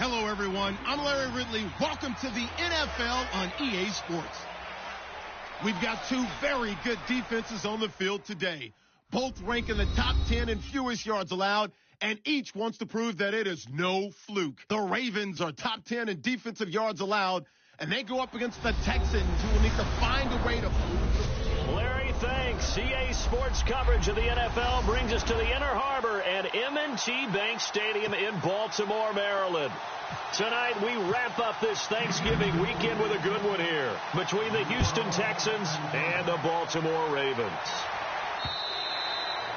Hello, everyone. I'm Larry Ridley. Welcome to the NFL on EA Sports. We've got two very good defenses on the field today. Both rank in the top 10 in fewest yards allowed, and each wants to prove that it is no fluke. The Ravens are top 10 in defensive yards allowed, and they go up against the Texans, who will need to find a way to prove the field. Larry, thanks. EA Sports coverage of the NFL brings us to the Inner Harbor at M&T Bank Stadium in Baltimore, Maryland. Tonight, we wrap up this Thanksgiving weekend with a good one here between the Houston Texans and the Baltimore Ravens.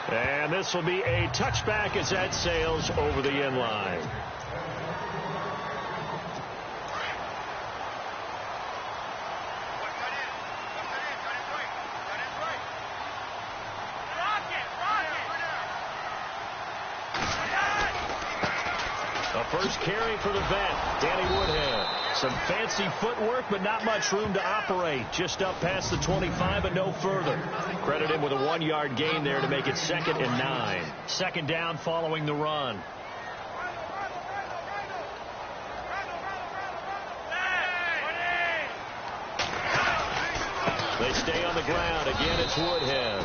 And this will be a touchback as that sails over the end line. First carry for the vet, Danny Woodhead. Some fancy footwork, but not much room to operate. Just up past the 25 and no further. Credit him with a 1-yard gain there to make it 2nd and 9. Second down following the run. They stay on the ground. Again, it's Woodhead.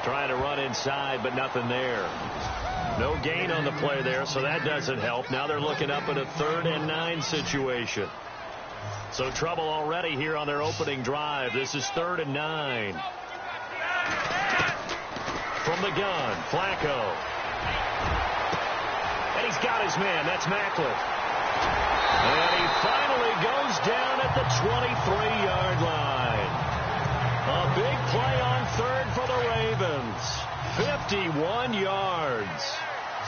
Trying to run inside, but nothing there. No gain on the play there, so that doesn't help. Now they're looking up at a 3rd and 9 situation. So trouble already here on their opening drive. This is 3rd and 9. From the gun, Flacco. And he's got his man. That's Macklin. And he finally goes down at the 23-yard line. A big play on 3rd for the Ravens. 51 yards.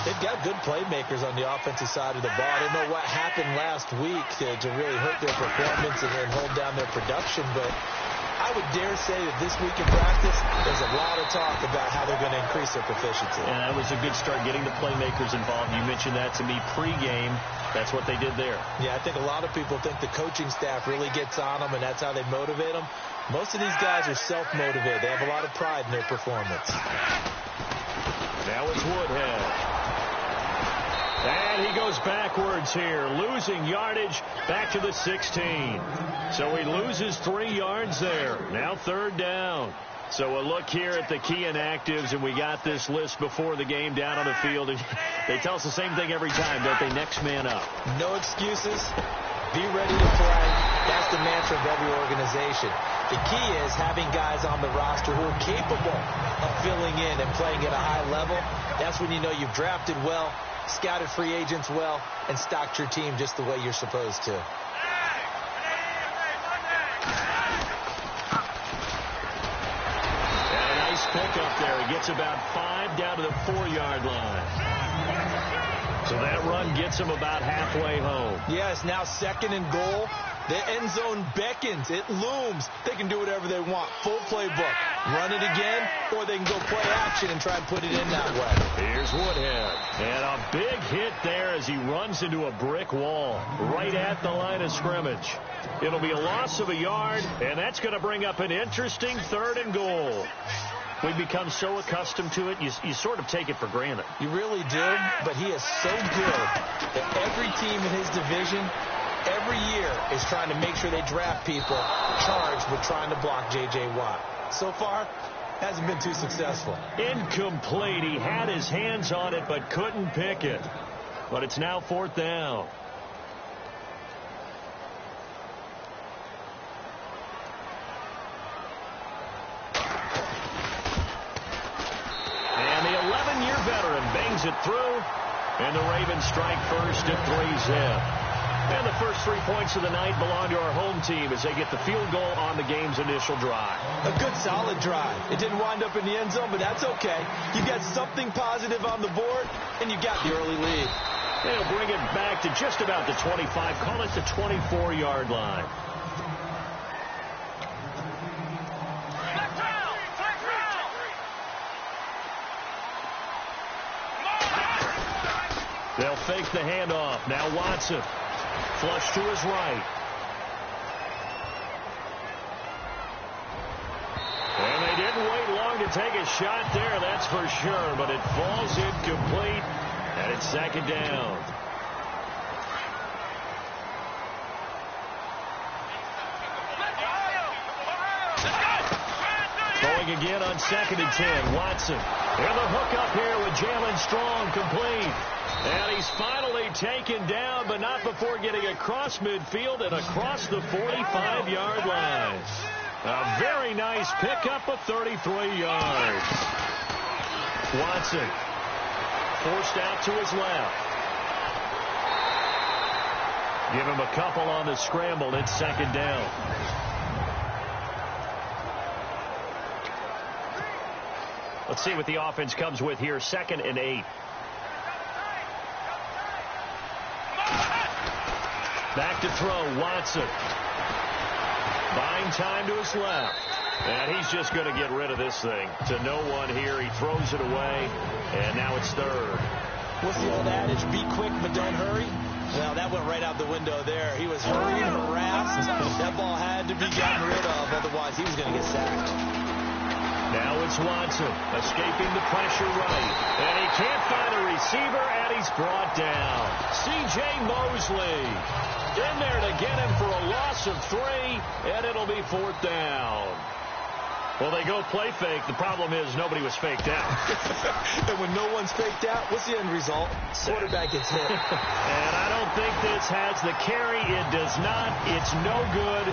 They've got good playmakers on the offensive side of the ball. I don't know what happened last week to really hurt their performance and then hold down their production, but I would dare say that this week in practice, there's a lot of talk about how they're going to increase their proficiency. And that was a good start, getting the playmakers involved. You mentioned that to me pregame. That's what they did there. Yeah, I think a lot of people think the coaching staff really gets on them, and that's how they motivate them. Most of these guys are self-motivated. They have a lot of pride in their performance. Now it's Woodhead. And he goes backwards here, losing yardage back to the 16. So he loses 3 yards there. Now 3rd down. So a look here at the key inactives, and we got this list before the game down on the field. And they tell us the same thing every time, don't they? Next man up. No excuses. Be ready to play. That's the mantra of every organization. The key is having guys on the roster who are capable of filling in and playing at a high level. That's when you know you've drafted well, scouted free agents well, and stocked your team just the way you're supposed to. And a nice pick up there. He gets about 5 down to the 4-yard line. So that run gets him about halfway home. Yes, now 2nd and goal. The end zone beckons. It looms. They can do whatever they want. Full playbook. Run it again, or they can go play action and try and put it in that way. Here's Woodhead. And a big hit there as he runs into a brick wall right at the line of scrimmage. It'll be a loss of a yard, and that's going to bring up an interesting 3rd and goal. We've become so accustomed to it, you sort of take it for granted. You really do, but he is so good that every team in his division every year is trying to make sure they draft people charged with trying to block J.J. Watt. So far, hasn't been too successful. Incomplete. He had his hands on it but couldn't pick it. But it's now 4th down. And the 11-year veteran bangs it through. And the Ravens strike first at 3-zip. And the first 3 points of the night belong to our home team as they get the field goal on the game's initial drive. A good, solid drive. It didn't wind up in the end zone, but that's okay. You got something positive on the board, and you got the early lead. They'll bring it back to just about the 25. Call it the 24-yard line. They'll fake the handoff. Now Watson. Flush to his right. And they didn't wait long to take a shot there, that's for sure. But it falls incomplete, and it's 2nd down. again on 2nd and 10. Watson. And the hook up here with Jalen Strong complete. And he's finally taken down, but not before getting across midfield and across the 45-yard line. A very nice pickup of 33 yards. Watson forced out to his left. Give him a couple on the scramble. It's 2nd down. Let's see what the offense comes with here. 2nd and 8. Back to throw. Watson. Buying time to his left. And he's just going to get rid of this thing. To no one here. He throws it away. And now it's 3rd. What's the old adage? Be quick, but don't hurry. Well, that went right out the window there. He was hurried and harassed. That ball had to be gotten rid of. Otherwise, he was going to get sacked. Now it's Watson escaping the pressure right. And he can't find a receiver, and he's brought down. C.J. Mosley in there to get him for a loss of 3, and it'll be 4th down. Well, they go play fake. The problem is nobody was faked out. And when no one's faked out, what's the end result? Quarterback gets hit. And I don't think this has the carry. It does not. It's no good.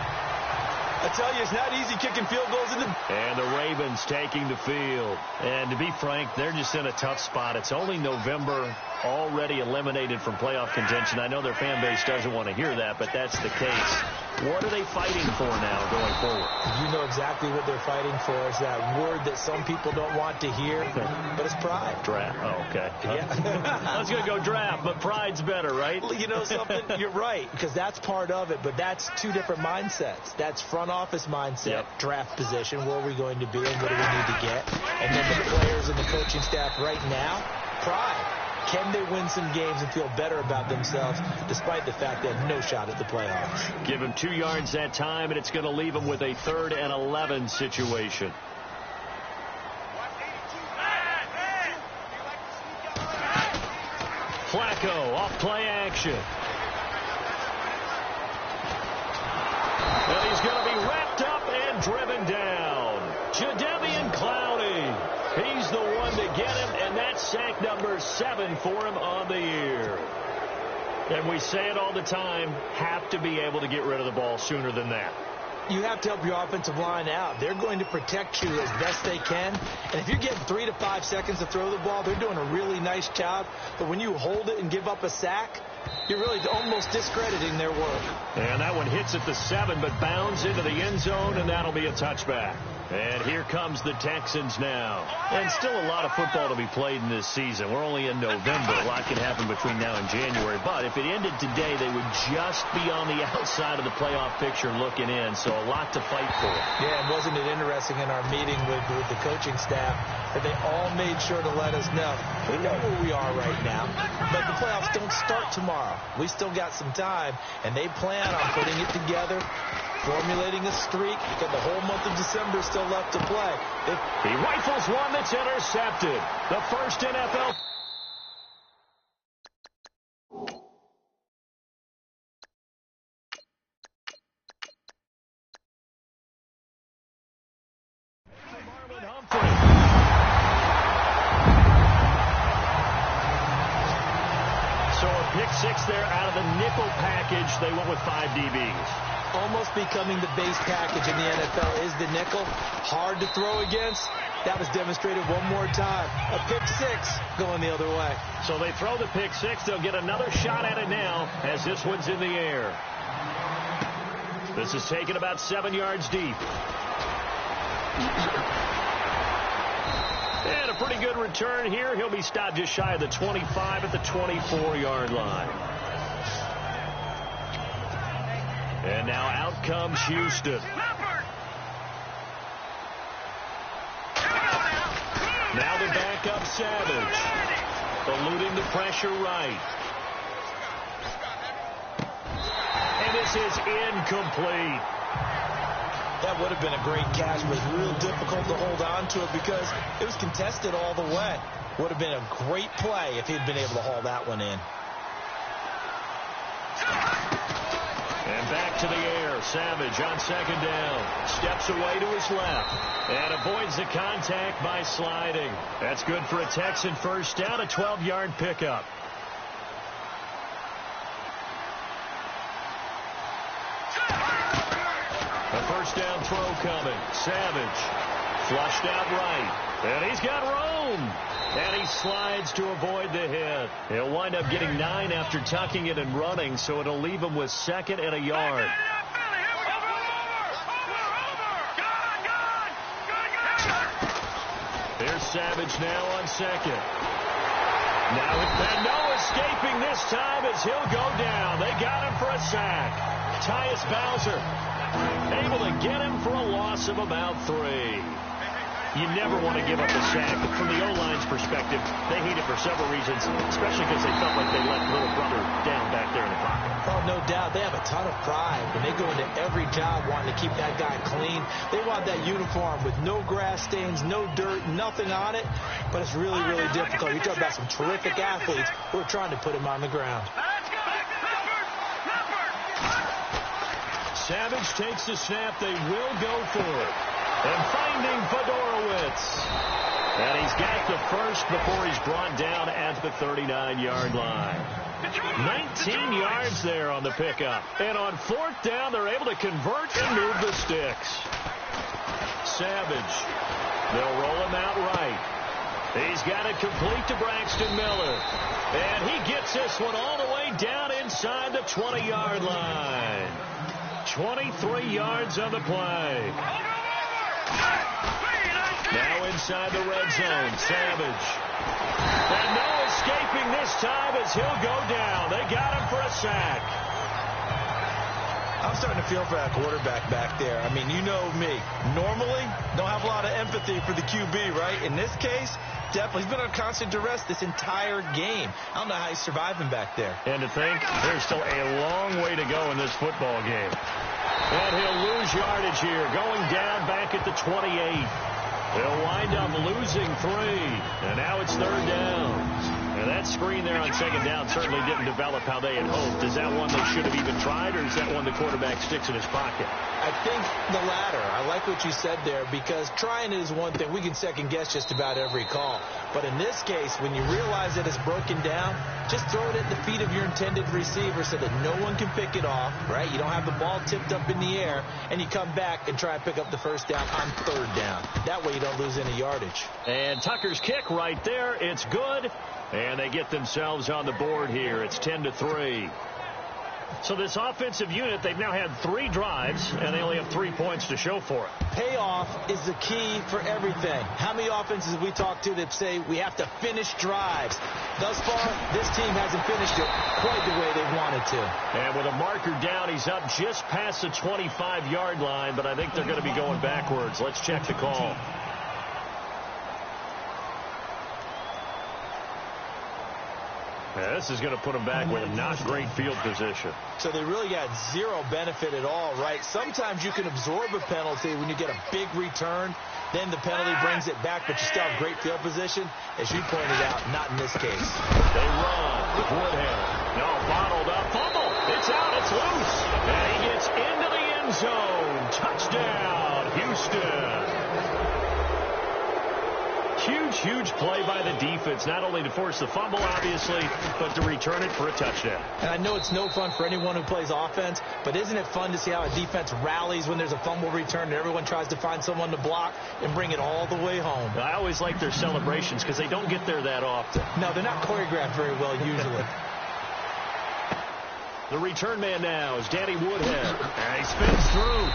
I tell you, it's not easy kicking field goals in the... And the Ravens taking the field. And to be frank, they're just in a tough spot. It's only November, already eliminated from playoff contention. I know their fan base doesn't want to hear that, but that's the case. What are they fighting for now going forward? You know exactly what they're fighting for. It's that word that some people don't want to hear, but it's pride. Draft. Oh, okay. Yeah. I was going to go draft, but pride's better, right? You know something? You're right, because that's part of it, but that's two different mindsets. That's front office mindset, draft position, where are we going to be and what do we need to get? And then the players and the coaching staff right now, pride. Can they win some games and feel better about themselves despite the fact they have no shot at the playoffs? Give him 2 yards that time, and it's going to leave him with a 3rd and 11 situation. Flacco off play action. And he's going to be wrapped up and driven down. Jadeveon Clowney. He's the one to get him, and that's sack number 7 for him on the year. And we say it all the time, have to be able to get rid of the ball sooner than that. You have to help your offensive line out. They're going to protect you as best they can. And if you're getting 3 to 5 seconds to throw the ball, they're doing a really nice job. But when you hold it and give up a sack, you're really almost discrediting their work. And that one hits at the 7, but bounds into the end zone, and that'll be a touchback. And here comes the Texans now. And still a lot of football to be played in this season. We're only in November. A lot can happen between now and January. But if it ended today, they would just be on the outside of the playoff picture looking in. So a lot to fight for. Yeah, and wasn't it interesting in our meeting with the coaching staff that they all made sure to let us know, we know where we are right now, but the playoffs don't start tomorrow. We still got some time, and they plan on putting it together, formulating a streak, but the whole month of December is still left to play. He rifles one that's intercepted. The first NFL. So a pick 6 there out of the nickel package. They went with 5 DBs. Almost becoming the base package in the NFL is the nickel. Hard to throw against. That was demonstrated one more time. A pick 6 going the other way. So they throw the pick 6. They'll get another shot at it now as this one's in the air. This is taken about 7 yards deep. And a pretty good return here. He'll be stopped just shy of the 25 at the 24-yard line. And now out comes Houston. Now the backup Savage. Eluding the pressure right. And this is incomplete. That would have been a great catch, but real difficult to hold on to it because it was contested all the way. Would have been a great play if he'd been able to haul that one in. And back to the air. Savage on second down. Steps away to his left. And avoids the contact by sliding. That's good for a Texan first down, a 12-yard pickup. A first down throw coming. Savage. Flushed out right. And he's got room. And he slides to avoid the hit. He'll wind up getting 9 after tucking it and running, so it'll leave him with 2nd and a yard. There's Savage now on 2nd. Now with no escaping this time as he'll go down. They got him for a sack. Tyus Bowser able to get him for a loss of about 3. You never want to give up a sack. But from the O-line's perspective, they hate it for several reasons, especially because they felt like they left little brother down back there in the pocket. Oh, no doubt. They have a ton of pride. When they go into every job wanting to keep that guy clean, they want that uniform with no grass stains, no dirt, nothing on it. But it's really, really difficult. You talk about some terrific athletes who are trying to put him on the ground. Savage takes the snap. They will go for it. And finding Fedorowicz. And he's got the first before he's brought down at the 39-yard line. 19 yards there on the pickup. And on 4th down, they're able to convert and move the sticks. Savage. They'll roll him out right. He's got it complete to Braxton Miller. And he gets this one all the way down inside the 20-yard line. 23 yards on the play. Now inside the red zone, Savage. And no escaping this time as he'll go down. They got him for a sack. I'm starting to feel for that quarterback back there. I mean, you know me. Normally, don't have a lot of empathy for the QB, right? In this case, definitely. He's been on constant duress this entire game. I don't know how he's surviving back there. And to think, there's still a long way to go in this football game. And he'll lose yardage here, going down back at the 28. They'll wind up losing 3. And now it's 3rd down. And that screen there on 2nd down certainly didn't develop how they had hoped. Is that one they should have even tried, or is that one the quarterback sticks in his pocket? I think the latter. I like what you said there, because trying is one thing. We can second-guess just about every call. But in this case, when you realize that it's broken down, just throw it at the feet of your intended receiver so that no one can pick it off, right? You don't have the ball tipped up in the air, and you come back and try and pick up the first down on 3rd down. That way you don't lose any yardage. And Tucker's kick right there. It's good. And they get themselves on the board here. It's 10-3. So this offensive unit, they've now had 3 drives, and they only have 3 points to show for it. Payoff is the key for everything. How many offenses have we talked to that say we have to finish drives? Thus far, this team hasn't finished it quite the way they wanted to. And with a marker down, he's up just past the 25-yard line, but I think they're going to be going backwards. Let's check the call. Yeah, this is going to put them back with a not great field position. So they really got zero benefit at all, right? Sometimes you can absorb a penalty when you get a big return. Then the penalty brings it back, but you still have great field position. As you pointed out, not in this case. They run with Woodhead. No, bottled up. Fumble. It's out. It's loose. And he gets into the end zone. Touchdown, Houston. Huge play by the defense, not only to force the fumble, obviously, but to return it for a touchdown. And I know it's no fun for anyone who plays offense, but isn't it fun to see how a defense rallies when there's a fumble return and everyone tries to find someone to block and bring it all the way home? I always like their celebrations because they don't get there that often. No, they're not choreographed very well usually. The return man now is Danny Woodhead. And he spins through,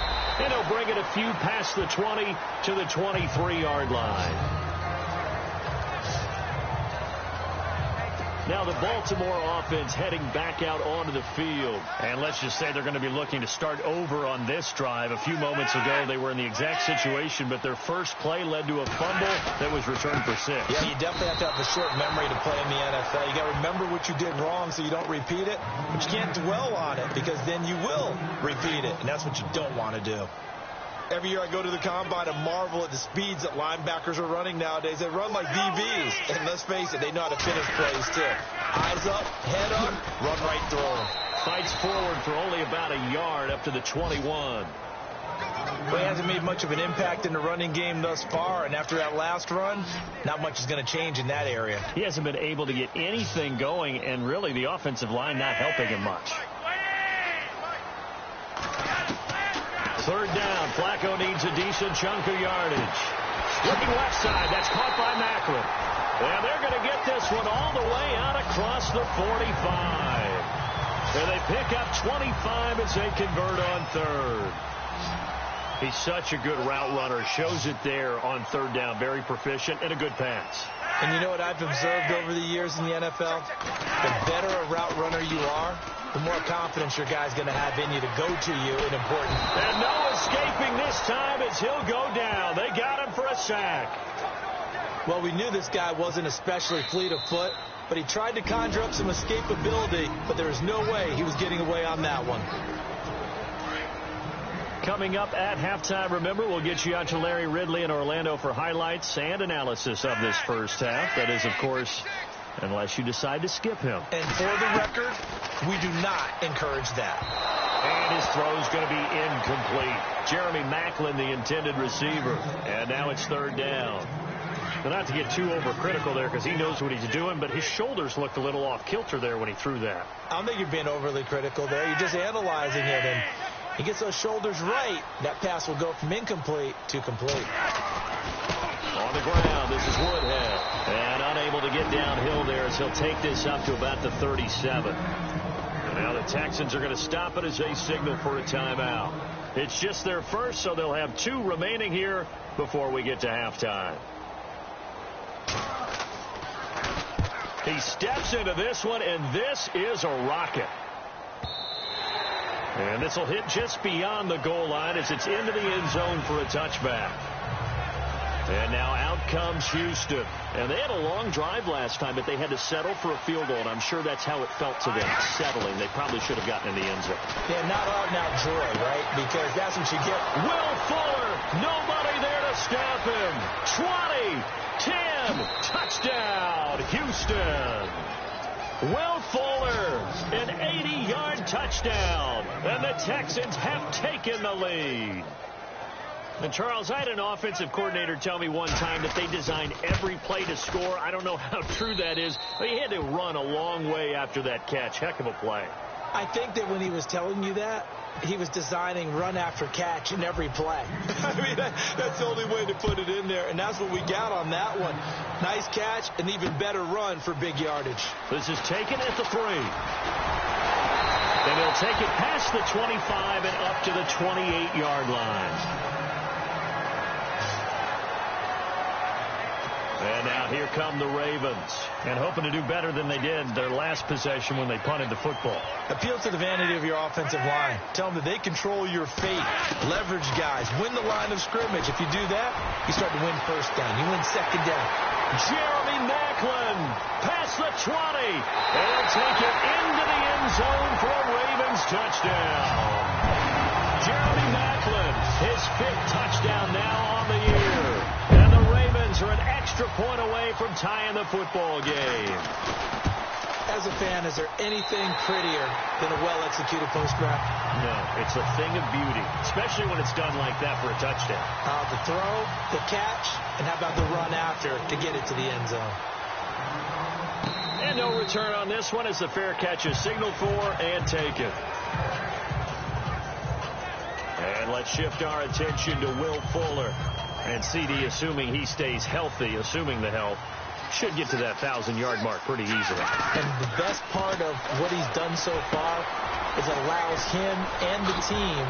and he'll bring it a few past the 20 to the 23-yard line. Now the Baltimore offense heading back out onto the field. And let's just say they're going to be looking to start over on this drive. A few moments ago, they were in the exact situation, but their first play led to a fumble that was returned for 6. Yeah, you definitely have to have a short memory to play in the NFL. You got to remember what you did wrong so you don't repeat it, but you can't dwell on it because then you will repeat it, and that's what you don't want to do. Every year I go to the combine and marvel at the speeds that linebackers are running nowadays. They run like DBs. And let's face it, they know how to finish plays too. Eyes up, head up, run right through them. fights forward for only about a yard up to the 21. Well, he hasn't made much of an impact in the running game thus far, and after that last run, not much is going to change in that area. He hasn't been able to get anything going, and really the offensive line not helping him much. Third down. Flacco needs a decent chunk of yardage. Looking left side. That's caught by Macklin. And they're going to get this one all the way out across the 45. And they pick up 25 as they convert on third. He's such a good route runner. Shows it there on third down. Very proficient and a good pass. And you know what I've observed over the years in the NFL? The better a route runner you are, the more confidence your guy's going to have in you to go to you in important. And no escaping this time as he'll go down. They got him for a sack. Well, we knew this guy wasn't especially fleet of foot, but he tried to conjure up some escapability, but there was no way he was getting away on that one. Coming up at halftime, remember, we'll get you out to Larry Ridley in Orlando for highlights and analysis of this first half. That is, of course, unless you decide to skip him. And for the record, we do not encourage that. And his throw is going to be incomplete. Jeremy Macklin, the intended receiver. And now it's third down. Now, not to get too overcritical there because he knows what he's doing, but his shoulders looked a little off kilter there when he threw that. I don't think you're being overly critical there. You're just analyzing it, and he gets those shoulders right. That pass will go from incomplete to complete. On the ground, this is Woodhead. And unable to get downhill there as he'll take this up to about the 37. And now the Texans are going to stop it as they signal for a timeout. It's just their first, so they'll have 2 remaining here before we get to halftime. He steps into this one, and this is a rocket. And this will hit just beyond the goal line as it's into the end zone for a touchback. And now out comes Houston. And they had a long drive last time, but they had to settle for a field goal, and I'm sure that's how it felt to them, settling. They probably should have gotten in the end zone. Yeah, not out-and-out joy, right? Because that's what you get. Will Fuller, nobody there to stop him. 20, 10, touchdown, Houston. Will Fuller, an 80-yard touchdown, and the Texans have taken the lead. And, Charles, I had an offensive coordinator tell me one time that they designed every play to score. I don't know how true that is, but he had to run a long way after that catch. Heck of a play. I think that when he was telling you that, he was designing run after catch in every play. I mean, that's the only way to put it in there, and that's what we got on that one. Nice catch, an even better run for big yardage. This is taken at the 3. And he'll take it past the 25 and up to the 28-yard line. And now here come the Ravens, and hoping to do better than they did their last possession when they punted the football. Appeal to the vanity of your offensive line. Tell them that they control your fate. Leverage guys. Win the line of scrimmage. If you do that, you start to win first down. You win second down. Jeremy Macklin past the 20. And he'll take it into the end zone for a Ravens touchdown. Jeremy Macklin, his 5th touchdown now on the year. And the Ravens are an extra point away from tying the football game. As a fan, is there anything prettier than a well-executed post-route? No, it's a thing of beauty, especially when it's done like that for a touchdown. The throw, the catch, and how about the run after to get it to the end zone? And no return on this one as the fair catch is signaled for and taken. And let's shift our attention to Will Fuller. And CD, assuming he stays healthy, assuming the health, should get to that 1,000-yard mark pretty easily. And the best part of what he's done so far is it allows him and the team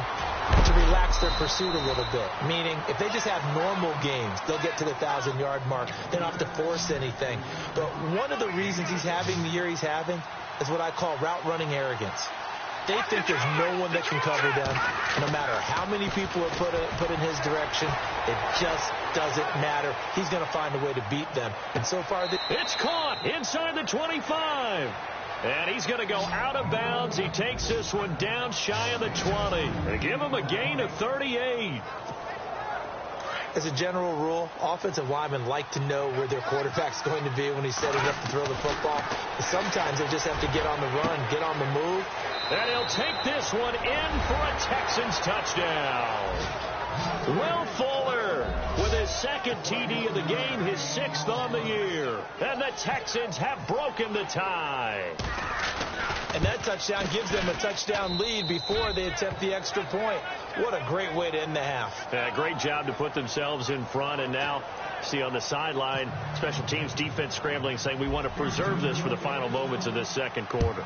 to relax their pursuit a little bit. Meaning, if they just have normal games, they'll get to the 1,000-yard mark. They don't have to force anything. But one of the reasons he's having the year he's having is what I call route running arrogance. They think there's no one that can cover them. No matter how many people are put in his direction, it just doesn't matter. He's going to find a way to beat them. And so far, it's caught inside the 25. And he's going to go out of bounds. He takes this one down shy of the 20. They give him a gain of 38. As a general rule, offensive linemen like to know where their quarterback's going to be when he's setting up to throw the football. But sometimes they just have to get on the run, get on the move, And he'll take this one in for a Texans touchdown. Will Fuller with his second TD of the game, his 6th on the year. And the Texans have broken the tie. And that touchdown gives them a touchdown lead before they attempt the extra point. What a great way to end the half. Yeah, great job to put themselves in front. And now, see on the sideline, special teams defense scrambling, saying we want to preserve this for the final moments of this second quarter.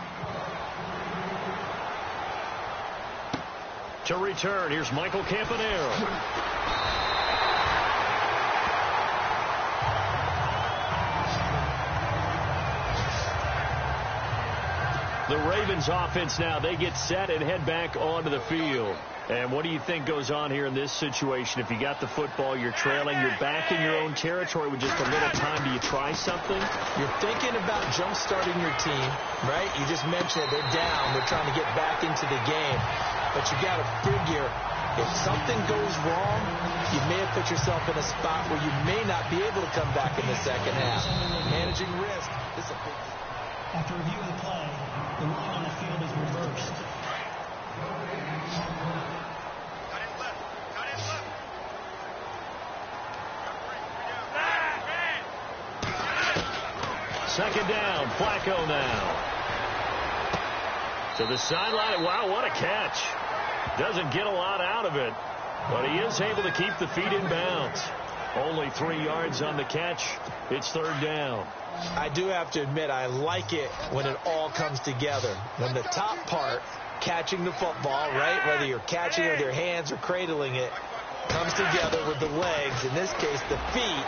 To return, here's Michael Campanero. The Ravens offense now, they get set and head back onto the field. And what do you think goes on here in this situation? If you got the football, you're trailing, you're back in your own territory with just a little time. Do you try something? You're thinking about jump-starting your team, right? You just mentioned it. They're down. They're trying to get back into the game. But you got to figure, if something goes wrong, you may have put yourself in a spot where you may not be able to come back in the second half. Managing risk. This is a big... After reviewing the play, the ruling on the field is reversed. Second down, Flacco now. To the sideline. Wow, what a catch. Doesn't get a lot out of it, but he is able to keep the feet in bounds. Only 3 yards on the catch. It's third down. I do have to admit, I like it when it all comes together. When the top part, catching the football, right, whether you're catching it with your hands or cradling it, comes together with the legs. In this case, the feet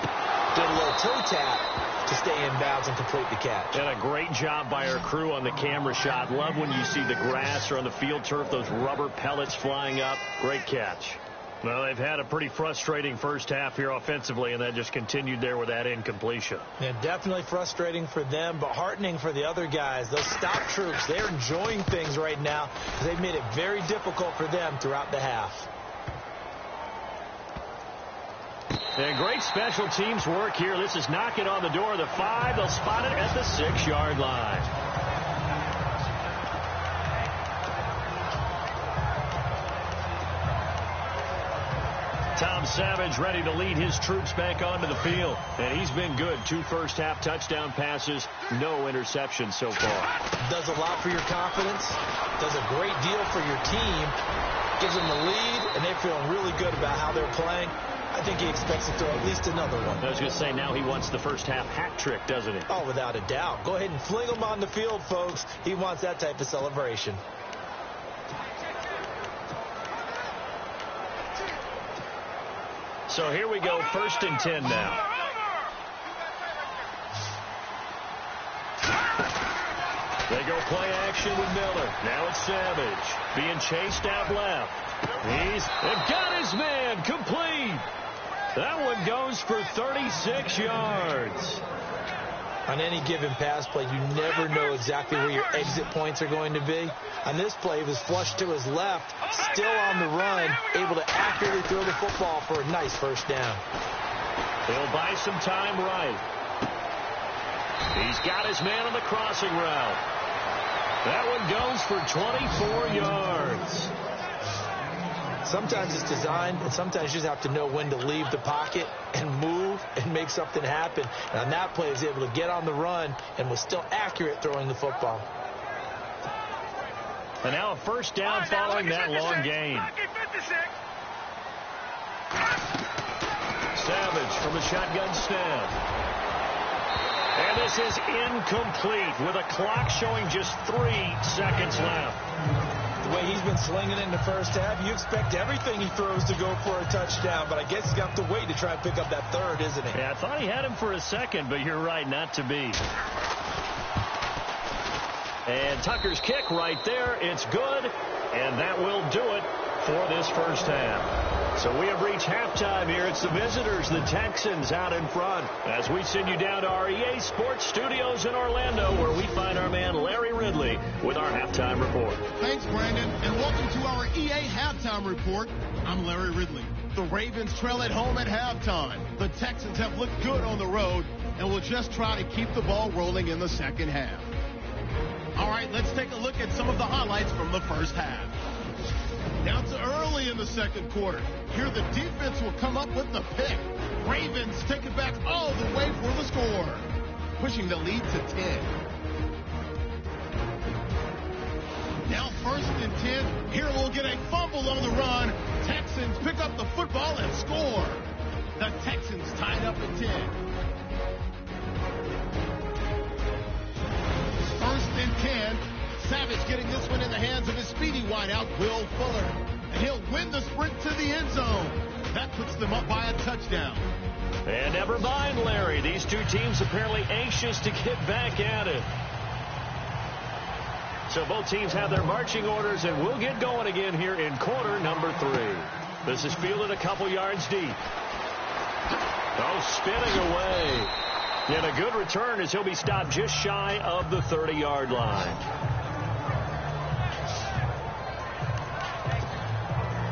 did a little toe tap to stay in bounds and complete the catch. And a great job by our crew on the camera shot. Love when you see the grass or on the field turf, those rubber pellets flying up. Great catch. Well, they've had a pretty frustrating first half here offensively, and that just continued there with that incompletion. Yeah, definitely frustrating for them, but heartening for the other guys. Those stop troops, they're enjoying things right now. They've made it very difficult for them throughout the half. And great special teams work here. This is knocking on the door of the 5. They'll spot it at the 6-yard line. Tom Savage ready to lead his troops back onto the field. And he's been good. 2 first-half touchdown passes, no interceptions so far. Does a lot for your confidence. Does a great deal for your team. Gives them the lead, and they're feeling really good about how they're playing. I think he expects to throw at least another one. I was going to say, now he wants the first-half hat trick, doesn't he? Oh, without a doubt. Go ahead and fling him on the field, folks. He wants that type of celebration. So here we go, 1st and 10 now. They go play action with Miller. Now it's Savage being chased out left. They've got his man complete. That one goes for 36 yards. On any given pass play, you never know exactly where your exit points are going to be. On this play, he was flushed to his left, still on the run, able to accurately throw the football for a nice first down. He'll buy some time right. He's got his man on the crossing route. That one goes for 24 yards. Sometimes it's designed, and sometimes you just have to know when to leave the pocket and move and make something happen. And on that play, he was able to get on the run and was still accurate throwing the football. And now a first down following that long gain. Savage from a shotgun snap. And this is incomplete with a clock showing just 3 seconds left. The way he's been slinging in the first half, you expect everything he throws to go for a touchdown, but I guess he's got to wait to try and pick up that third, isn't he? Yeah, I thought he had him for a second, but you're right, not to be. And Tucker's kick right there. It's good, and that will do it for this first half. So we have reached halftime here. It's the visitors, the Texans, out in front, as we send you down to our EA Sports Studios in Orlando, where we find our man Larry Ridley with our halftime report. Thanks, Brandon, and welcome to our EA Halftime Report. I'm Larry Ridley. The Ravens trail at home at halftime. The Texans have looked good on the road and will just try to keep the ball rolling in the second half. All right, let's take a look at some of the highlights from first half. Now to early in the second quarter. Here the defense will come up with the pick. Ravens take it back all the way for the score, pushing the lead to 10. Now 1st and 10. Here we'll get a fumble on the run. Texans pick up the football and score. The Texans tied up at 10. 1st and 10. Savage getting this one in the hands of his speedy wideout, Will Fuller. And he'll win the sprint to the end zone. That puts them up by a touchdown. And never mind, Larry. These two teams apparently anxious to get back at it. So both teams have their marching orders, and we'll get going again here in quarter number 3. This is fielded a couple yards deep. Oh, spinning away. And a good return as he'll be stopped just shy of the 30-yard line.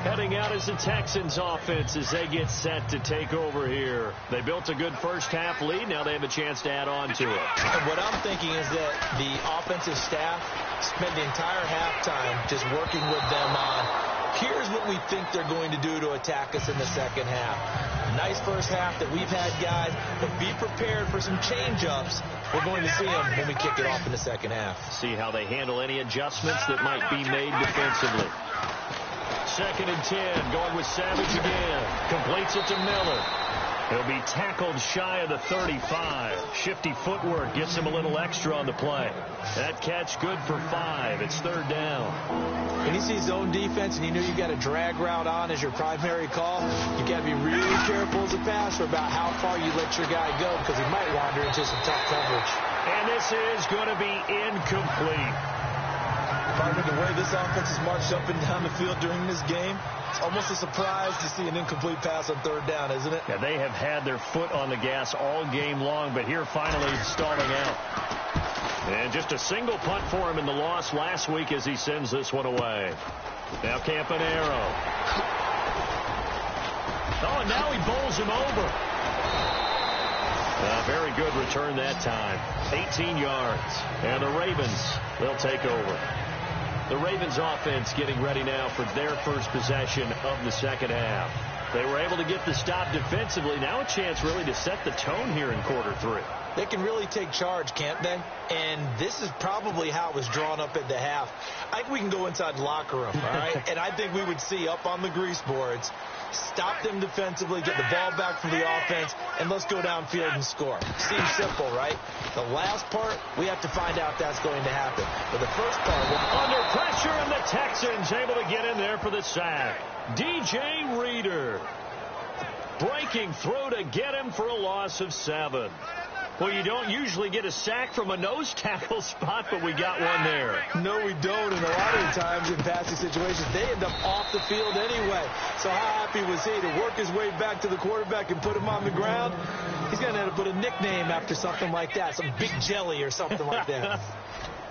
Heading out is the Texans offense as they get set to take over here. They built a good first-half lead. Now they have a chance to add on to it. And what I'm thinking is that the offensive staff spent the entire halftime just working with them on, here's what we think they're going to do to attack us in the second half. Nice first half that we've had, guys, but be prepared for some change-ups. We're going to see them when we kick it off in the second half. See how they handle any adjustments that might be made defensively. 2nd and 10, going with Savage again. Completes it to Miller. He'll be tackled shy of the 35. Shifty footwork gets him a little extra on the play. That catch good for 5. It's 3rd down. When you see zone defense and you know you got a drag route on as your primary call, you got to be really careful as a passer about how far you let your guy go because he might wander into some tough coverage. And this is going to be incomplete. Partner, the way this offense has marched up and down the field during this game, it's almost a surprise to see an incomplete pass on 3rd down, isn't it? Yeah, they have had their foot on the gas all game long, but here finally stalling out. And just a single punt for him in the loss last week as he sends this one away. Now Campanero. Oh, and now he bowls him over. Very good return that time. 18 yards. And the Ravens, they'll take over. The Ravens offense getting ready now for their first possession of the second half. They were able to get the stop defensively. Now a chance really to set the tone here in quarter 3. They can really take charge, can't they? And this is probably how it was drawn up at the half. I think we can go inside the locker room, all right? And I think we would see up on the grease boards, stop them defensively, get the ball back from the offense, and let's go downfield and score. Seems simple, right? The last part, we have to find out if that's going to happen. But the first part, under pressure, and the Texans able to get in there for the sack. DJ Reader breaking through to get him for a loss of 7. Well, you don't usually get a sack from a nose tackle spot, but we got one there. No, we don't. And a lot of the times in passing situations, they end up off the field anyway. So how happy was he to work his way back to the quarterback and put him on the ground? He's going to have to put a nickname after something like that, some Big Jelly or something like that.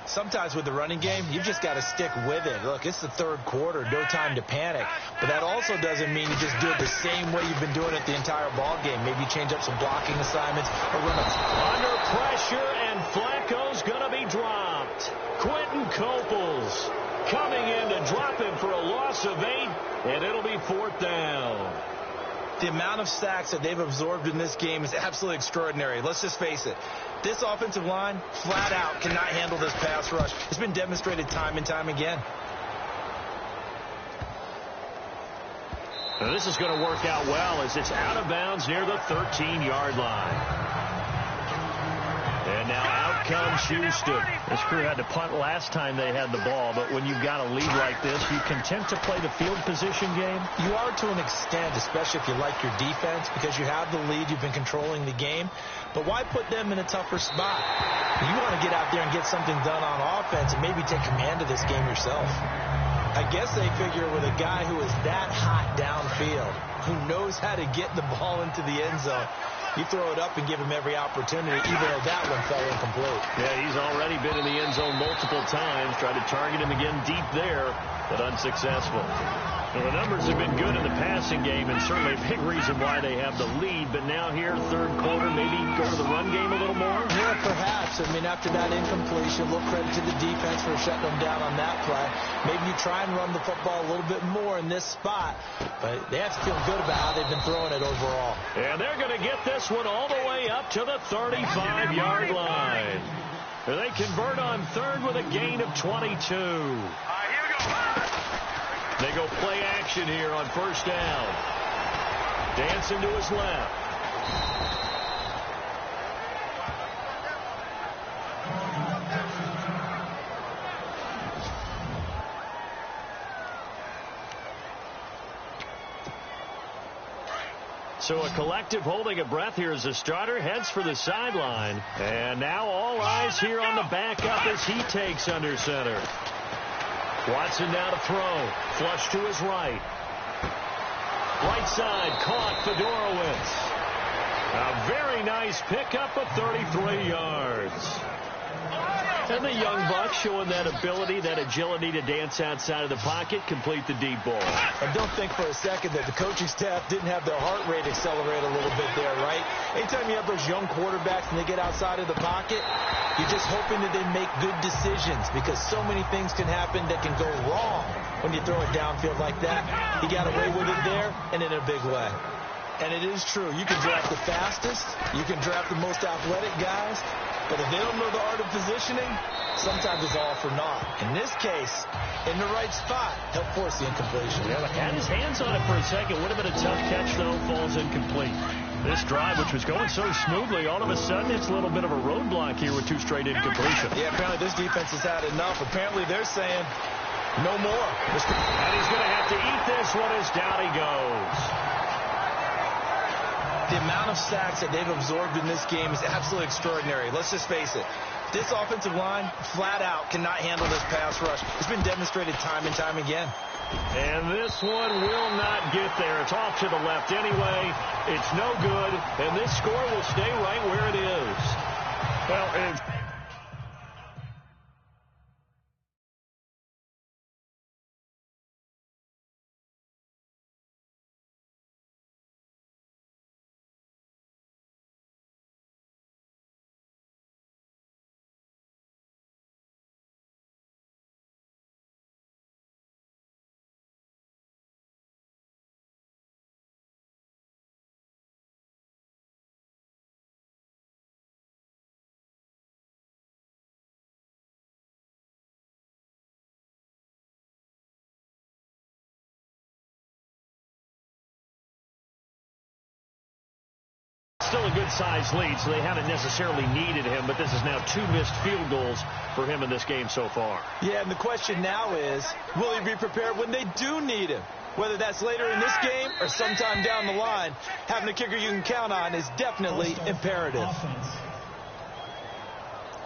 Sometimes with the running game, you've just got to stick with it. Look, it's the 3rd quarter, no time to panic. But that also doesn't mean you just do it the same way you've been doing it the entire ball game. Maybe change up some blocking assignments or run a... Under pressure, and Flacco's going to be dropped. Quentin Coples coming in to drop him for a loss of 8, and it'll be 4th down. The amount of sacks that they've absorbed in this game is absolutely extraordinary. Let's just face it. This offensive line, flat out, cannot handle this pass rush. It's been demonstrated time and time again. Now this is going to work out well as it's out of bounds near the 13-yard line. And now out comes Houston. This crew had to punt last time they had the ball, but when you've got a lead like this, you content to play the field position game? You are to an extent, especially if you like your defense, because you have the lead, you've been controlling the game. But why put them in a tougher spot? You want to get out there and get something done on offense and maybe take command of this game yourself. I guess they figure with a guy who is that hot downfield, who knows how to get the ball into the end zone, you throw it up and give him every opportunity, even though that one fell incomplete. Yeah, he's already been in the end zone multiple times. Tried to target him again deep there, but unsuccessful. Well, the numbers have been good in the passing game, and certainly a big reason why they have the lead. But now here, third quarter, maybe go to the run game a little more? Yeah, perhaps. I mean, after that incompletion, a little credit to the defense for shutting them down on that play. Maybe you try and run the football a little bit more in this spot. But they have to feel good about how they've been throwing it overall. And they're going to get this one all the way up to the 35-yard line. And they convert on third with a gain of 22. They go play action here on first down. Dancing to his left. So a collective holding of breath here as the starter heads for the sideline. And now all eyes here on the backup as he takes under center. Watson now to throw. Flush to his right. Right side caught Fedorowicz. A very nice pickup of 33 yards. And the young buck showing that ability, that agility to dance outside of the pocket, complete the deep ball. And don't think for a second that the coaching staff didn't have their heart rate accelerate a little bit there, right? Anytime you have those young quarterbacks and they get outside of the pocket, you're just hoping that they make good decisions because so many things can happen that can go wrong when you throw it downfield like that. He got away with it there and in a big way. And it is true. You can draft the fastest. You can draft the most athletic guys. But if they don't know the art of positioning, sometimes it's all for naught. In this case, in the right spot, he'll force the incompletion. Yeah, had his hands on it for a second. Would have been a tough catch, though. Falls incomplete. This drive, which was going so smoothly, all of a sudden it's a little bit of a roadblock here with two straight incompletions. Yeah, apparently this defense has had enough. Apparently they're saying no more. And he's going to have to eat this one as down he goes. The amount of sacks that they've absorbed in this game is absolutely extraordinary. Let's just face it. This offensive line, flat out, cannot handle this pass rush. It's been demonstrated time and time again. And this one will not get there. It's off to the left anyway. It's no good. And this score will stay right where it is. Well, still a good-sized lead, so they haven't necessarily needed him, but this is now 2 missed field goals for him in this game so far. Yeah, and the question now is, will he be prepared when they do need him? Whether that's later in this game or sometime down the line, having a kicker you can count on is definitely imperative.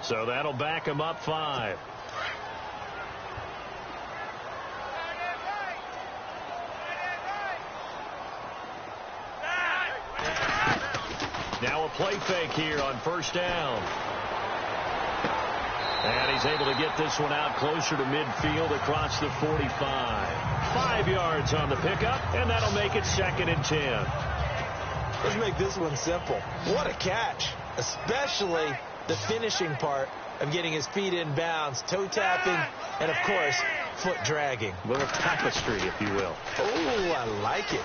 So that'll back him up 5. Now a play fake here on first down. And he's able to get this one out closer to midfield across the 45. 5 yards on the pickup, and that'll make it 2nd and 10. Let's make this one simple. What a catch, especially the finishing part of getting his feet in bounds, toe tapping, and, of course, foot dragging. A little tapestry, if you will. Oh, I like it.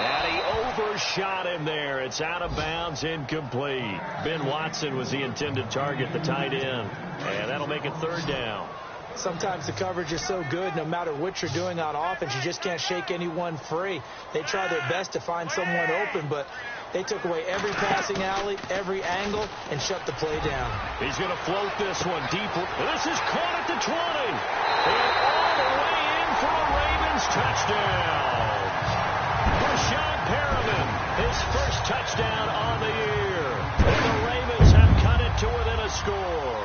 And he overshot him there. It's out of bounds, incomplete. Ben Watson was the intended target, the tight end. And that'll make it 3rd down. Sometimes the coverage is so good, no matter what you're doing on offense, you just can't shake anyone free. They try their best to find someone open, but they took away every passing alley, every angle, and shut the play down. He's going to float this one deep. This is caught at the 20. And all the way in for a Ravens touchdown. Rashad Perriman, his first touchdown on the year. And the Ravens have cut it to within a score.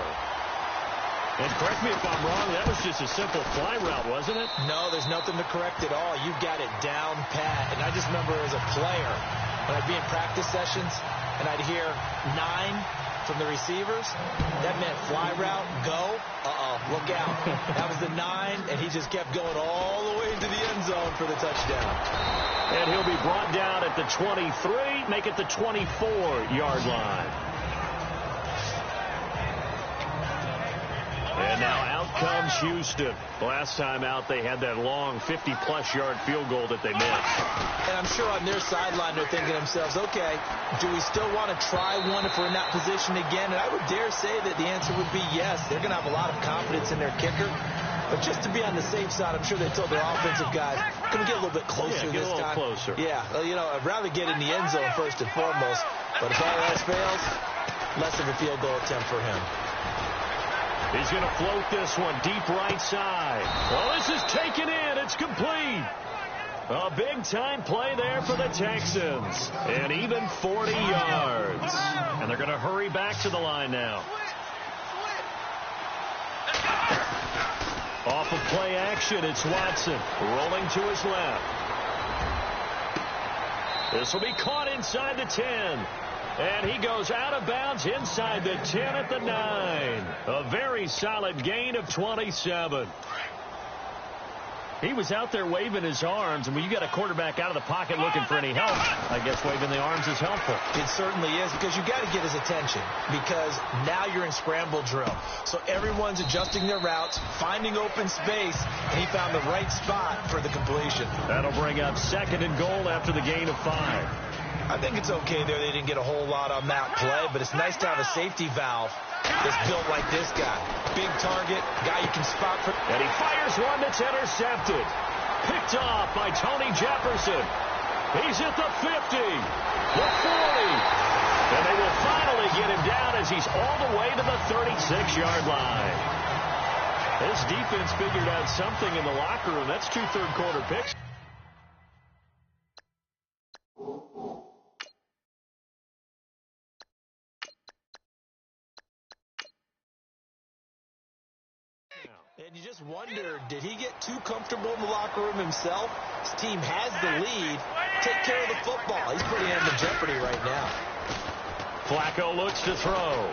And correct me if I'm wrong, that was just a simple fly route, wasn't it? No, there's nothing to correct at all. You got it down pat. And I just remember as a player, when I'd be in practice sessions, and I'd hear 9 from the receivers, that meant fly route, go, look out. That was the 9, and he just kept going all the way into the end zone for the touchdown. And he'll be brought down at the 23, make it the 24-yard line. And now out comes Houston. Last time out, they had that long 50-plus-yard field goal that they missed. And I'm sure on their sideline they're thinking to themselves, okay, do we still want to try one if we're in that position again? And I would dare say that the answer would be yes. They're going to have a lot of confidence in their kicker. But just to be on the safe side, I'm sure they told their offensive guys, can we get a little bit closer this time? Closer. Yeah, well, you know, I'd rather get in the end zone first and foremost. But if all else fails, less of a field goal attempt for him. He's going to float this one deep right side. Well, this is taken in. It's complete. A big-time play there for the Texans. And even 40 yards. And they're going to hurry back to the line now. Off of play action, it's Watson rolling to his left. This will be caught inside the 10. And he goes out of bounds inside the 10 at the 9. A very solid gain of 27. He was out there waving his arms, and when you got a quarterback out of the pocket looking for any help, I guess waving the arms is helpful. It certainly is, because you got to get his attention, because now you're in scramble drill. So everyone's adjusting their routes, finding open space, and he found the right spot for the completion. That'll bring up 2nd and goal after the gain of 5. I think it's okay there. They didn't get a whole lot on that play, but it's nice to have a safety valve that's built like this guy. Big target, guy you can spot. And he fires one that's intercepted. Picked off by Tony Jefferson. He's at the 50, the 40. And they will finally get him down as he's all the way to the 36-yard line. This defense figured out something in the locker room. That's 2 third-quarter picks. And you just wonder, did he get too comfortable in the locker room himself? His team has the lead. Take care of the football. He's putting him in jeopardy right now. Flacco looks to throw.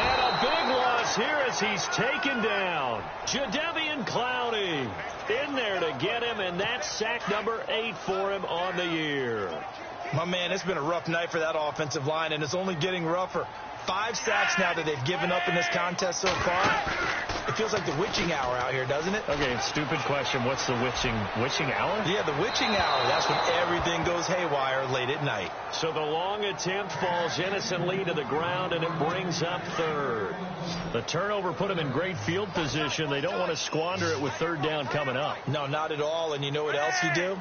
And a big loss here as he's taken down. Jadeveon Clowney in there to get him, and that's sack number 8 for him on the year. My man, it's been a rough night for that offensive line, and it's only getting rougher. 5 sacks now that they've given up in this contest so far. It feels like the witching hour out here, doesn't it? Okay, stupid question. What's the witching hour? Yeah, the witching hour. That's when everything goes haywire late at night. So the long attempt falls innocently to the ground, and it brings up 3rd. The turnover put them in great field position. They don't want to squander it with 3rd down coming up. No, not at all. And you know what else you do?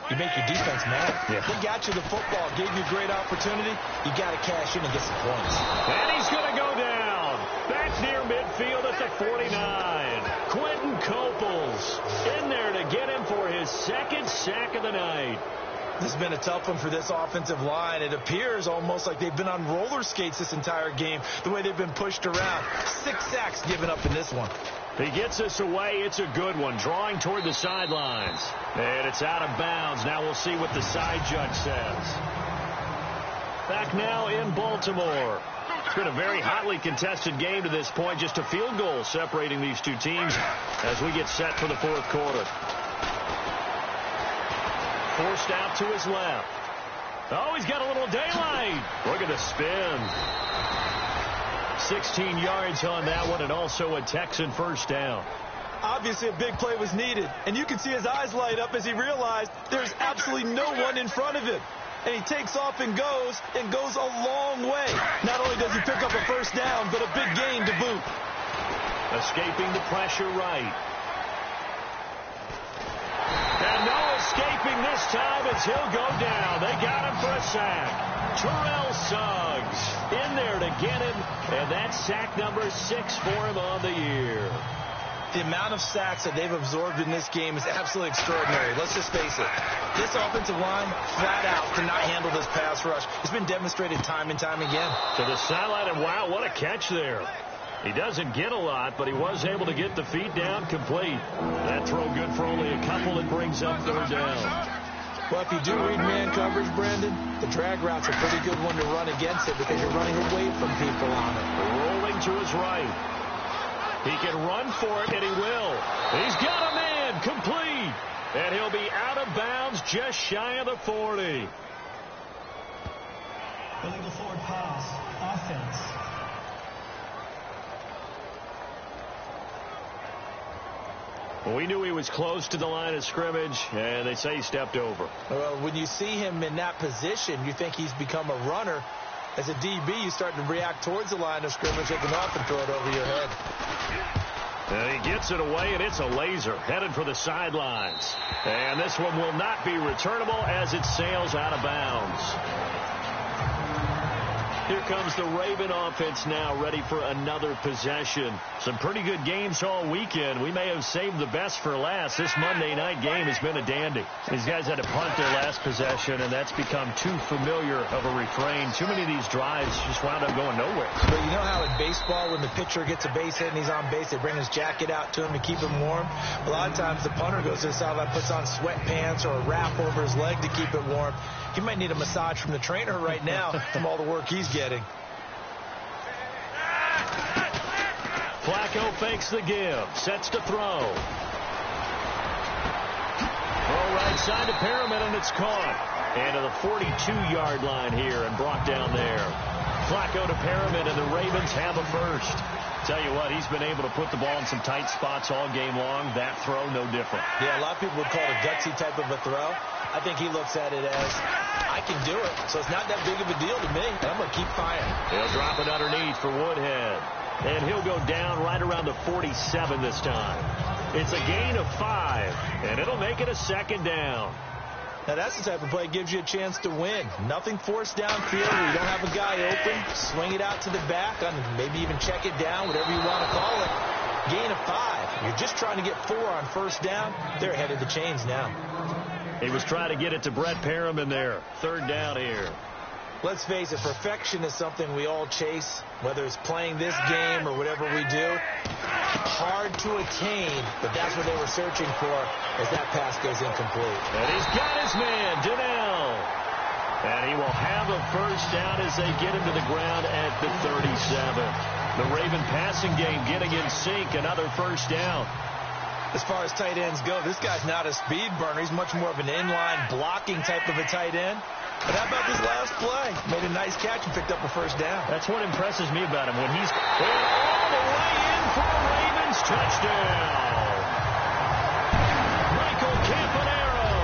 You make your defense mad. Yeah. They got you the football, gave you a great opportunity. You got to cash in and get some points. And he's going to go down. Back near midfield at the 49. Quentin Coples in there to get him for his 2nd sack of the night. This has been a tough one for this offensive line. It appears almost like they've been on roller skates this entire game, the way they've been pushed around. 6 sacks given up in this one. He gets us away. It's a good one. Drawing toward the sidelines. And it's out of bounds. Now we'll see what the side judge says. Back now in Baltimore. It's been a very hotly contested game to this point. Just a field goal separating these two teams as we get set for the 4th quarter. Forced out to his left. Oh, he's got a little daylight. Look at the spin. 16 yards on that one, and also a Texan 1st down. Obviously, a big play was needed, and you can see his eyes light up as he realized there's absolutely no one in front of him. And he takes off and goes a long way. Not only does he pick up a 1st down, but a big gain to boot. Escaping the pressure right. And no escaping this time as he'll go down. They got him for a sack. Terrell Suggs in there to get him, and that's sack number 6 for him on the year. The amount of sacks that they've absorbed in this game is absolutely extraordinary. Let's just face it. This offensive line, flat out, cannot handle this pass rush. It's been demonstrated time and time again. To the sideline, and wow, what a catch there. He doesn't get a lot, but he was able to get the feet down complete. That throw good for only a couple. It brings up third down. Well, if you do read man coverage, Brandon, the drag route's a pretty good one to run against it because you're running away from people on it. Rolling to his right. He can run for it, and he will. He's got a man, complete. And he'll be out of bounds just shy of the 40. Illegal forward pass. Offense. Well, we knew he was close to the line of scrimmage, and they say he stepped over. Well, when you see him in that position, you think he's become a runner. As a DB, you start to react towards the line of scrimmage, looking off and throw it over your head. And he gets it away, and it's a laser headed for the sidelines. And this one will not be returnable as it sails out of bounds. Here comes the Raven offense now, ready for another possession. Some pretty good games all weekend. We may have saved the best for last. This Monday night game has been a dandy. These guys had to punt their last possession, and that's become too familiar of a refrain. Too many of these drives just wound up going nowhere. But you know how in baseball, when the pitcher gets a base hit and he's on base, they bring his jacket out to him to keep him warm? A lot of times the punter goes to the sideline, puts on sweatpants or a wrap over his leg to keep it warm. He might need a massage from the trainer right now from all the work he's getting. Flacco fakes the give, sets to throw. Throw right side to Perriman, and it's caught. And to the 42-yard line here and brought down there. Flacco to Perriman, and the Ravens have a first. Tell you what, he's been able to put the ball in some tight spots all game long. That throw, no different. Yeah, a lot of people would call it a gutsy type of a throw. I think he looks at it as, I can do it, so it's not that big of a deal to me. I'm going to keep firing. He'll drop it underneath for Woodhead. And he'll go down right around the 47 this time. It's a gain of 5, and it'll make it a second down. Now, that's the type of play that gives you a chance to win. Nothing forced downfield where you don't have a guy open. Swing it out to the back, maybe even check it down, whatever you want to call it. Gain of 5. You're just trying to get 4 on first down. They're ahead of the chains now. He was trying to get it to Brett Perriman there. Third down here. Let's face it, perfection is something we all chase, whether it's playing this game or whatever we do. Hard to attain, but that's what they were searching for as that pass goes incomplete. And he's got his man, Donnell. And he will have a first down as they get him to the ground at the 37. The Raven passing game getting in sync, another first down. As far as tight ends go, this guy's not a speed burner. He's much more of an inline blocking type of a tight end. But how about this last play? Made a nice catch and picked up a first down. That's what impresses me about him. When he's all the way in for a Ravens touchdown. Michael Campanaro,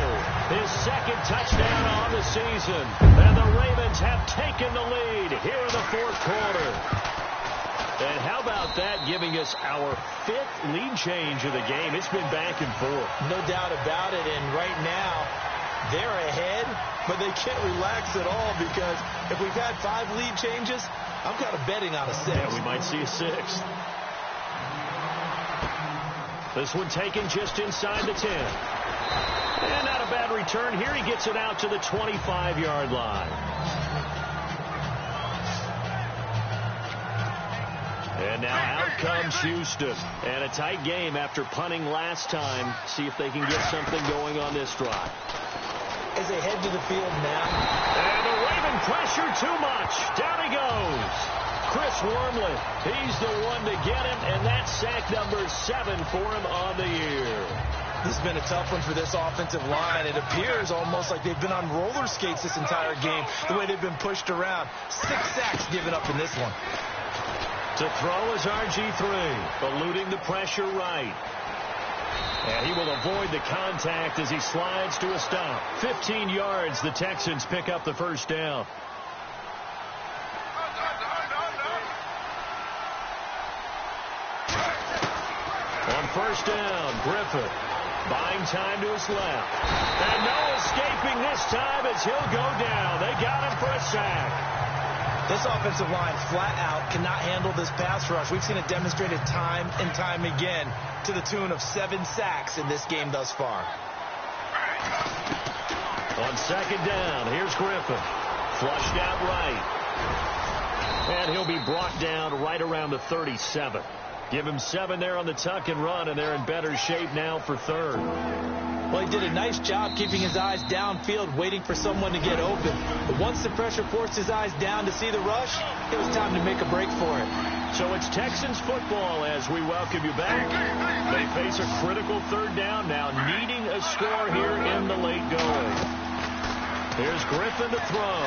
his second touchdown on the season. And the Ravens have taken the lead here in the fourth quarter. And how about that, giving us our 5th lead change of the game? It's been back and forth. No doubt about it. And right now, they're ahead, but they can't relax at all because if we've had 5 lead changes, I'm kind of betting on a 6. Yeah, we might see a 6th. This one taken just inside the 10. And not a bad return here. He gets it out to the 25-yard line. And now out comes Houston. And a tight game after punting last time. See if they can get something going on this drive. As they head to the field now. And the Raven pressure too much. Down he goes. Chris Wormley. He's the one to get him. And that's sack number 7 for him on the year. This has been a tough one for this offensive line. It appears almost like they've been on roller skates this entire game, the way they've been pushed around. 6 sacks given up in this one. To throw is RG3, eluding the pressure right. And he will avoid the contact as he slides to a stop. 15 yards, the Texans pick up the first down. On first down, Griffith buying time to his left. And no escaping this time as he'll go down. They got him for a sack. This offensive line flat out cannot handle this pass rush. We've seen it demonstrated time and time again to the tune of 7 sacks in this game thus far. On second down, here's Griffin. Flushed out right. And he'll be brought down right around the 37. Give him 7 there on the tuck and run, and they're in better shape now for third. Well, he did a nice job keeping his eyes downfield, waiting for someone to get open. But once the pressure forced his eyes down to see the rush, it was time to make a break for it. So it's Texans football as we welcome you back. They face a critical third down now, needing a score here in the late going. Here's Griffin to throw.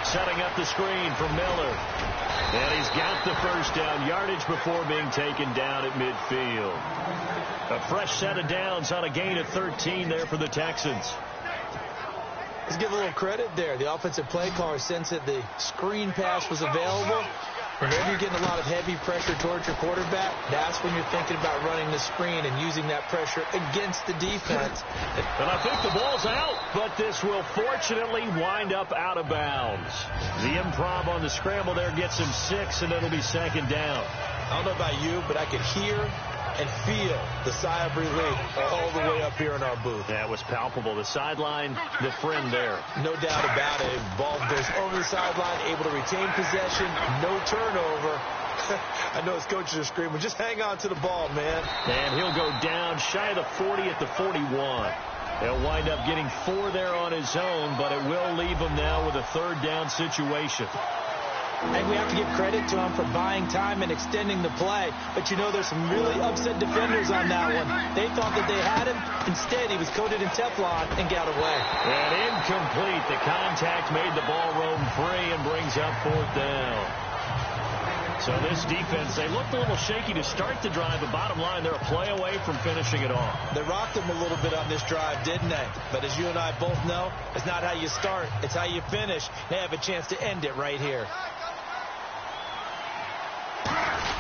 Setting up the screen for Miller. And he's got the first down yardage before being taken down at midfield. A fresh set of downs on a gain of 13 there for the Texans. Let's give a little credit there. The offensive play caller sensed that the screen pass was available. Whenever you're getting a lot of heavy pressure towards your quarterback, that's when you're thinking about running the screen and using that pressure against the defense. And I think the ball's out, but this will fortunately wind up out of bounds. The improv on the scramble there gets him 6, and it'll be second down. I don't know about you, but I could hear and feel the sigh of relief all the way up here in our booth. That was palpable. The sideline, the friend there. No doubt about it. Ball goes over the sideline, able to retain possession, no turnover. I know his coaches are screaming, just hang on to the ball, man. And he'll go down shy of the 40 at the 41. He'll wind up getting 4 there on his own, but it will leave him now with a third down situation. And we have to give credit to him for buying time and extending the play. But, you know, there's some really upset defenders on that one. They thought that they had him. Instead, he was coated in Teflon and got away. And incomplete. The contact made the ball roam free and brings up 4th down. So this defense, they looked a little shaky to start the drive, but bottom line, they're a play away from finishing it off. They rocked them a little bit on this drive, didn't they? But as you and I both know, it's not how you start, it's how you finish. They have a chance to end it right here.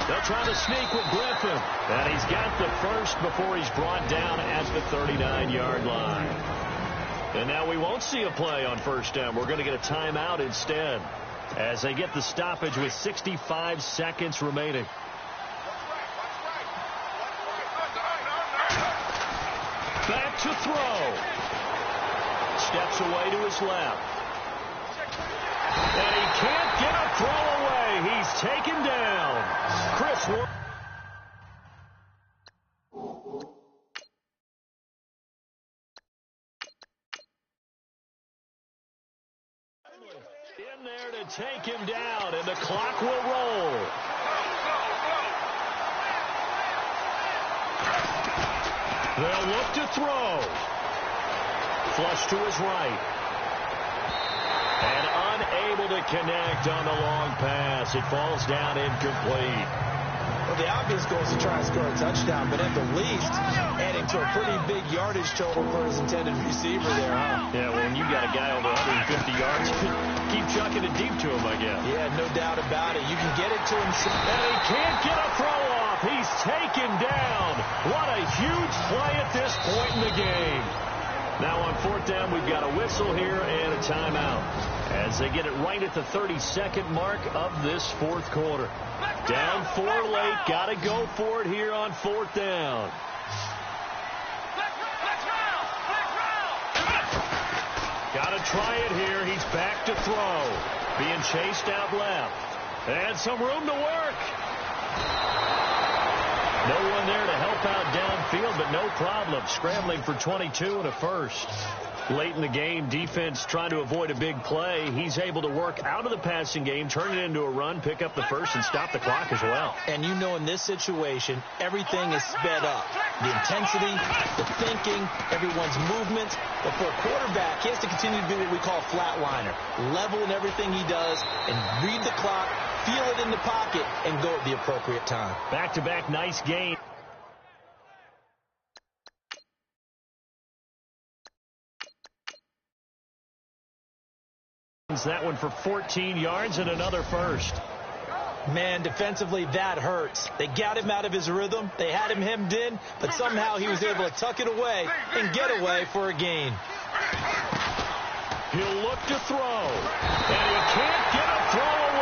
They'll try to sneak with Griffin. And he's got the first before he's brought down at the 39-yard line. And now we won't see a play on first down. We're going to get a timeout instead as they get the stoppage with 65 seconds remaining. Back to throw. Steps away to his left. And he can't get a throw away. He's taken down. Chris Ward. In there to take him down, and the clock will roll. They'll look to throw. Flush to his right. And unable to connect on the long pass. It falls down incomplete. Well, the obvious goal is to try and score a touchdown, but at the least, adding to a pretty big yardage total for his intended receiver there, huh? Yeah, well, when you got a guy over 150 yards, keep chucking it deep to him, I guess. Yeah, no doubt about it. You can get it to him. And he can't get a throw off. He's taken down. What a huge play at this point in the game. Now on 4th down, we've got a whistle here and a timeout as they get it right at the 32nd mark of this 4th quarter. Down 4 late. Got to go for it here on 4th down. Got to try it here. He's back to throw. Being chased out left. And some room to work. No one there to help out downfield, but no problem. Scrambling for 22 and a first. Late in the game, defense trying to avoid a big play. He's able to work out of the passing game, turn it into a run, pick up the first, and stop the clock as well. And you know in this situation, everything is sped up. The intensity, the thinking, everyone's movement. But for a quarterback, he has to continue to do what we call flatliner. Level in everything he does and read the clock, feel it in the pocket, and go at the appropriate time. Back-to-back nice game. That one for 14 yards and another first. Man, defensively, that hurts. They got him out of his rhythm. They had him hemmed in, but somehow he was able to tuck it away and get away for a gain. He'll look to throw, and he can't get a throw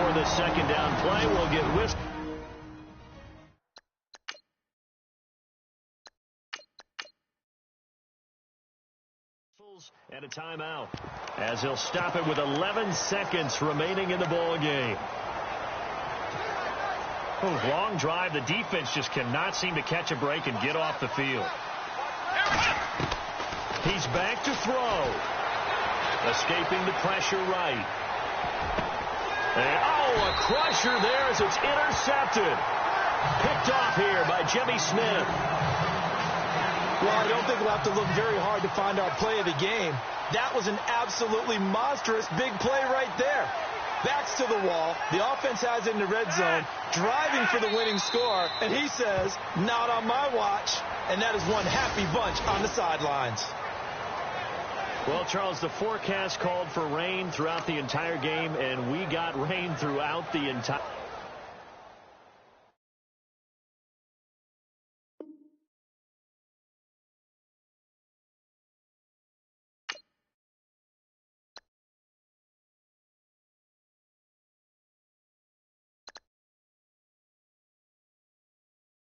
before the second down play will get whisked. And a timeout as he'll stop it with 11 seconds remaining in the ball game. Long drive. The defense just cannot seem to catch a break and get off the field. He's back to throw. Escaping the pressure right. And, a crusher there as it's intercepted. Picked off here by Jimmy Smith. Well, I don't think we'll have to look very hard to find our play of the game. That was an absolutely monstrous big play right there. Backs to the wall. The offense has it in the red zone, driving for the winning score, and he says, not on my watch. And that is one happy bunch on the sidelines. Well, Charles, the forecast called for rain throughout the entire game, and we got rain throughout the entire...